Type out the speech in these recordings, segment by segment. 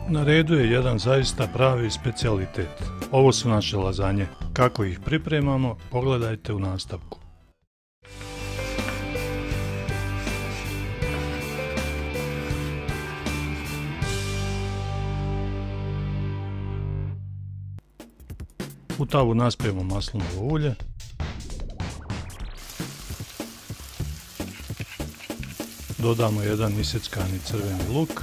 Na redu je jedan zaista pravi specijalitet. Ovo su naše lazanje. Kako ih pripremamo, pogledajte u nastavku. U tavu naspijemo maslinovo ulje. Dodamo jedan isjeckani crveni luk.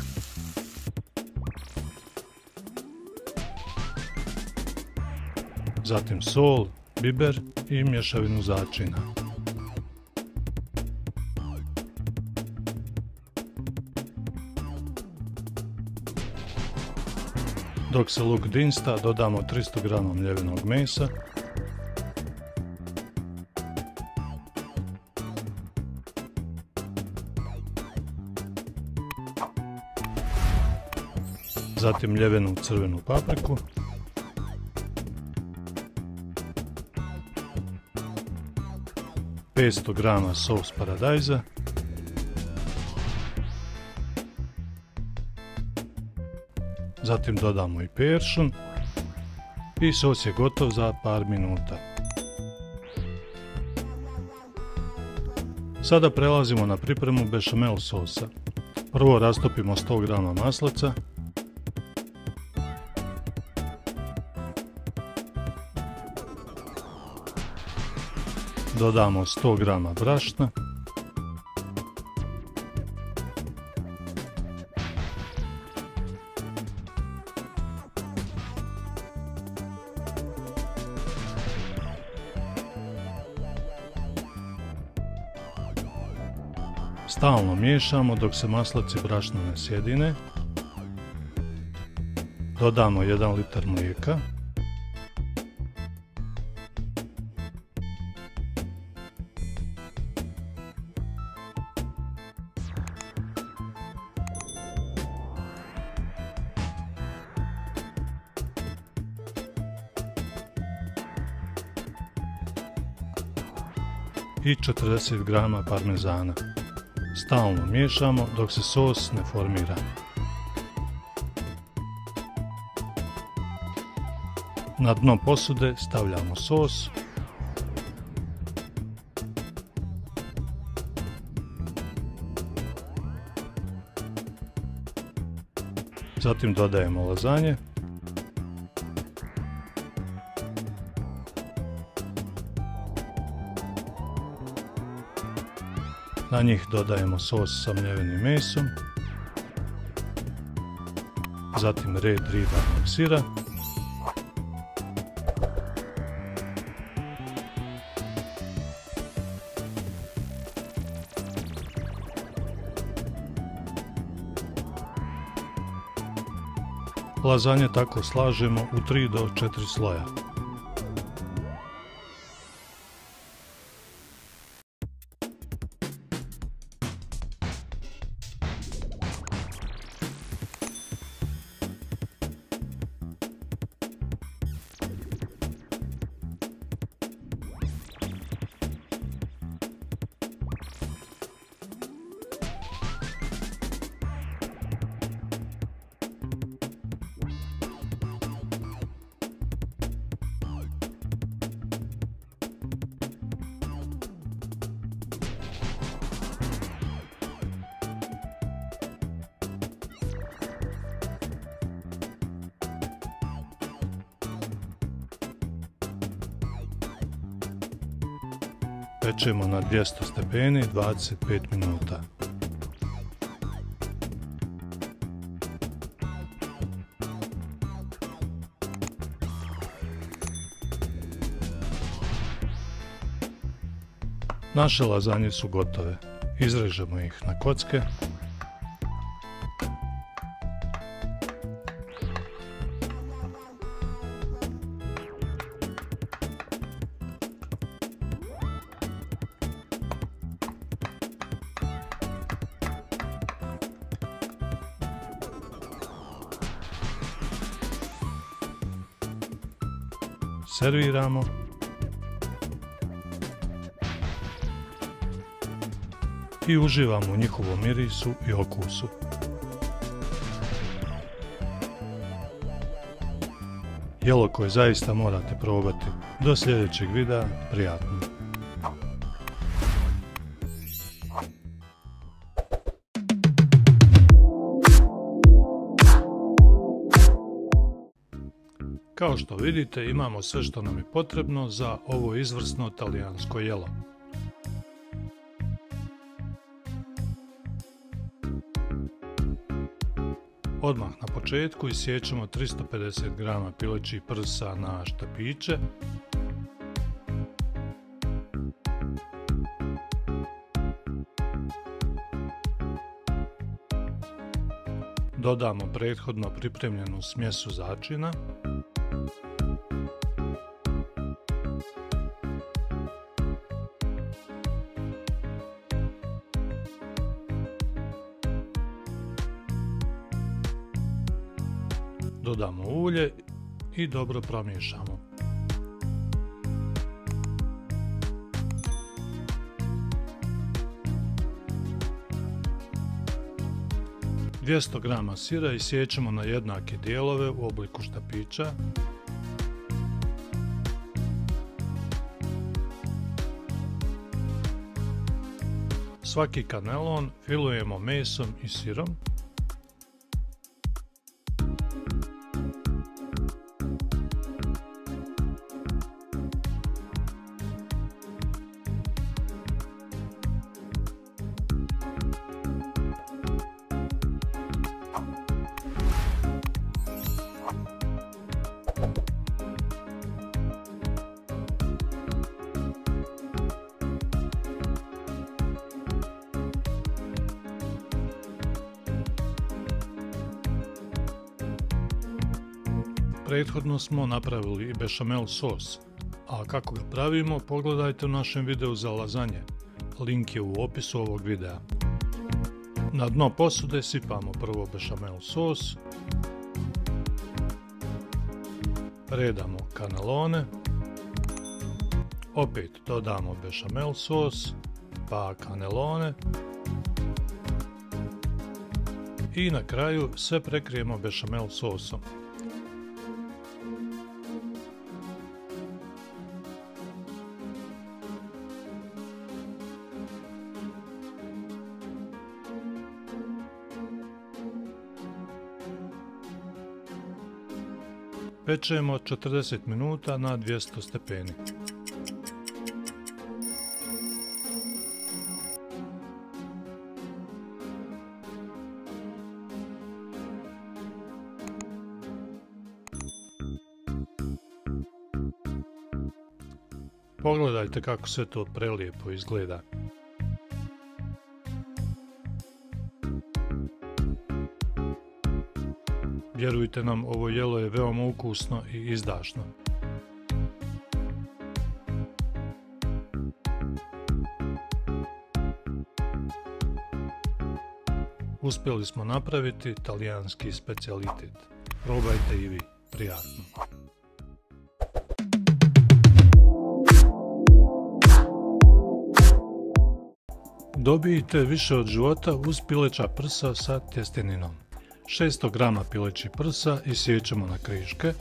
Zatim sol, biber i mješavinu začina. Dok se luk dinsta, dodamo 300 g mljevenog mesa, zatim mljevenu crvenu papriku, ...500 g sos paradajza, zatim dodamo i peršun i sos je gotov za par minuta. Sada prelazimo na pripremu bešamel sosa. Prvo rastopimo 100 g maslaca, dodamo 100 g brašna, stalno miješamo dok se maslac i brašno ne sjedine. Dodamo 1 litar mlijeka, i 40 g parmezana. Stalno miješamo dok se sos ne formira. Na dno posude stavljamo sos. Zatim dodajemo lazanje. Na njih dodajemo sos sa mljevenim mesom, zatim red ribanog sira, lazanje tako slažemo u 3 do 4 sloja. Pečemo na 200 stepeni 25 minuta. Naše lazanje su gotove. Izrežemo ih na kocke. Serviramo. I uživamo u njihovom mirisu i okusu. Jelo koje zaista morate probati. Do sljedećeg videa, prijatno! Kao što vidite, imamo sve što nam je potrebno za ovo izvrsno talijansko jelo. Odmah na početku isiječemo 350 g pilećih prsa na štapiće. Dodamo prethodno pripremljenu smjesu začina. Dodamo ulje i dobro promiješamo. Dvjesto grama sira isiječemo na jednake dijelove u obliku štapića. Svaki kanelon filujemo mesom i sirom. Prethodno smo napravili i bešamel sos, a kako ga pravimo pogledajte u našem videu za lazanje, link je u opisu ovog videa. Na dno posude sipamo prvo bešamel sos, redamo kanelone, opet dodamo bešamel sos, pa kanelone i na kraju sve prekrijemo bešamel sosom. Pečemo 40 minuta na 200 stepeni. Pogledajte kako sve to prelijepo izgleda. Vjerujte nam, ovo jelo je veoma ukusno i izdašno. Uspjeli smo napraviti talijanski specijalitet. Probajte i vi, prijatno! Dobijte više od života uz pileća prsa sa tjesteninom. 600 g pilećih prsa isiječemo na kriške.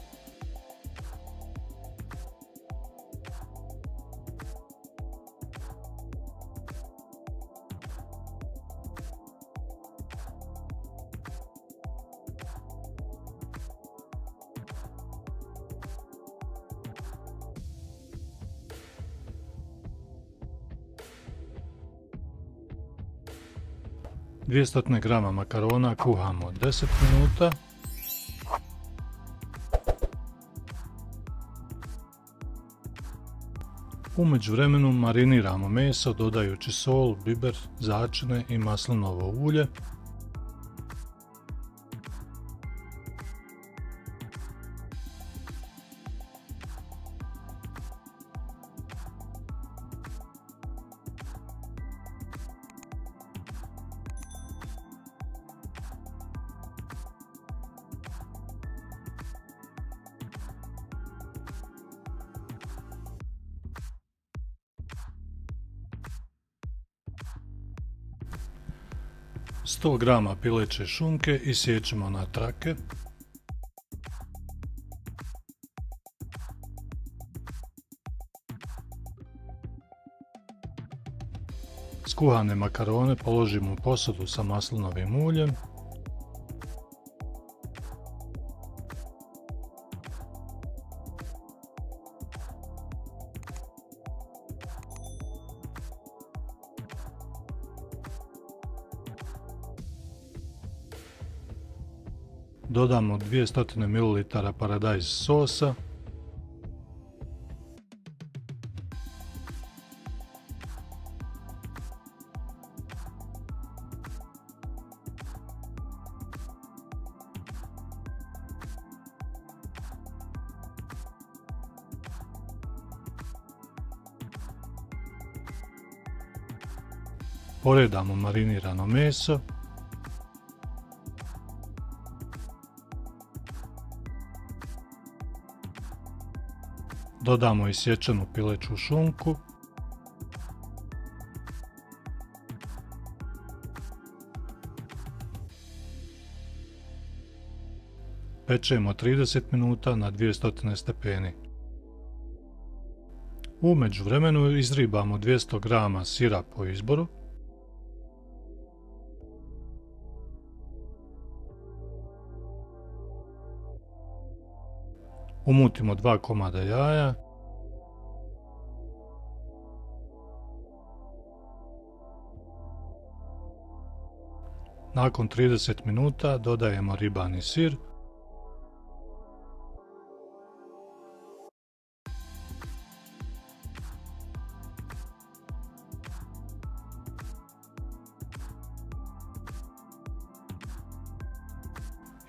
Dvjesto g makarona kuhamo 10 minuta. U međuvremenu mariniramo meso dodajući sol, biber, začine i maslinovo ulje. Sto grama pileće šunke isiječemo na trake. Skuhane makarone položimo u posudu sa maslinovim uljem. Dodamo 200 ml paradajz sosa. Poredamo marinirano meso. Dodamo isječenu pileću šunku. Pečemo 30 minuta na 200 stepeni. U međuvremenu izribamo 200 g sira po izboru. Umutimo 2 komada jaja. Nakon 30 minuta dodajemo ribani sir.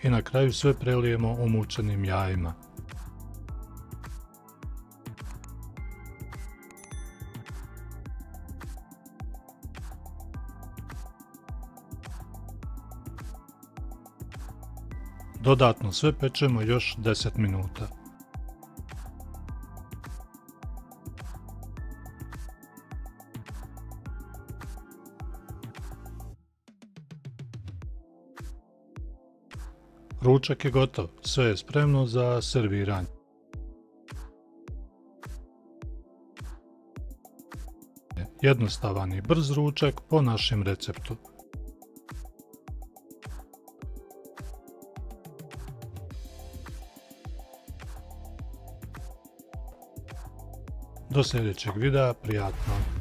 I na kraju sve prelijemo umučenim jajima. Dodatno sve pečemo još 10 minuta. Ručak je gotov, sve je spremno za serviranje. Jednostavan i brz ručak po našem receptu. Do sljedećeg videa, prijatno!